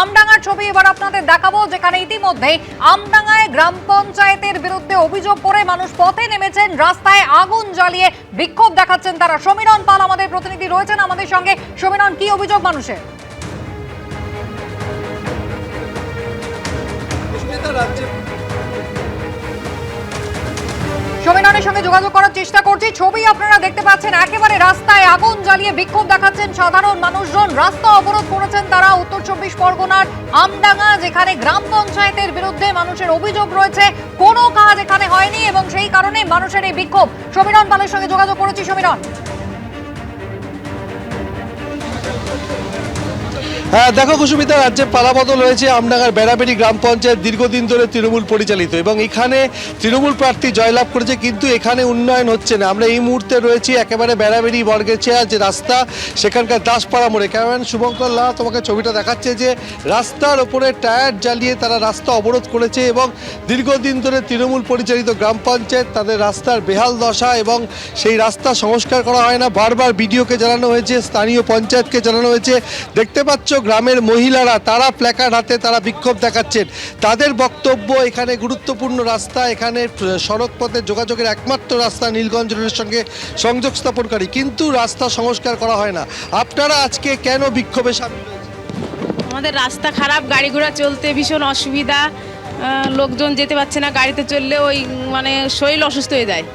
আমডাঙ্গার ছবি এবার আপনাদের দেখাবো, যেখানে ইতিমধ্যে আমডাঙ্গায় গ্রাম পঞ্চায়েতের বিরুদ্ধে অভিযোগ করে মানুষ পথে নেমেছেন, রাস্তায় আগুন জ্বালিয়ে বিক্ষোভ দেখাচ্ছেন তারা। সমীরণ পাল আমাদের প্রতিনিধি রয়েছেন আমাদের সঙ্গে। সমীরণ, কি অভিযোগ মানুষের? সমীরণের সঙ্গে যোগাযোগ করার চেষ্টা করছি। ছবি আপনারা দেখতে পাচ্ছেন, একেবারে রাস্তায় আগুন জ্বালিয়ে বিক্ষোভ দেখাচ্ছেন সাধারণ মানুষজন। রাস্তা অবরোধ করেছেন তারা উত্তর 24 পরগনার আমডাঙ্গা, যেখানে গ্রাম পঞ্চায়েতের বিরুদ্ধে মানুষের অভিযোগ রয়েছে কোনো কাজ এখানে হয়নি এবং সেই কারণে মানুষের এই বিক্ষোভ। সমীরণ পালের সঙ্গে যোগাযোগ করেছি। সমীরণ, হ্যাঁ দেখো কুসুমিতা, রাজ্যে পালাবদল হয়েছে। আমডাঙ্গার বেড়াবেড়ি গ্রাম পঞ্চায়েত দীর্ঘদিন ধরে তৃণমূল পরিচালিত এবং এখানে তৃণমূল প্রার্থী জয়লাভ করেছে, কিন্তু এখানে উন্নয়ন হচ্ছে না। আমরা এই মুহূর্তে রয়েছি একেবারে বেড়াবেড়ি বর্গেছিয়া যে রাস্তা, সেখানকার দাসপাড়া মোড়ে। ক্যামেরাম্যান শুভঙ্কর লাহা তোমাকে ছবিটা দেখাচ্ছে যে রাস্তার ওপরে টায়ার জ্বালিয়ে তারা রাস্তা অবরোধ করেছে এবং দীর্ঘদিন ধরে তৃণমূল পরিচালিত গ্রাম পঞ্চায়েত, তাদের রাস্তার বেহাল দশা এবং সেই রাস্তা সংস্কার করা হয় না। বারবার বিডিওকে জানানো হয়েছে, স্থানীয় পঞ্চায়েতকে জানানো হয়েছে। দেখতে পাচ্ছ গ্রামের মহিলারা তারা প্ল্যাকার্ড হাতে তারা বিক্ষোভ দেখাচ্ছেন। তাদের বক্তব্য, এখানে গুরুত্বপূর্ণ রাস্তা, এখানে সড়ক পথে যোগাযোগের একমাত্র রাস্তা নীলগঞ্জ রোডের সঙ্গে সংযোগ স্থাপনকারী, কিন্তু রাস্তা সংস্কার করা হয় না। আপনারা আজকে কেন বিক্ষোভে সামিল হয়েছেন? আমাদের রাস্তা খারাপ, গাড়ি ঘোড়া চলতে ভীষণ অসুবিধা, লোকজন যেতে পারছে না, গাড়িতে চললে ওই শরীর অসুস্থ হয়ে যায়।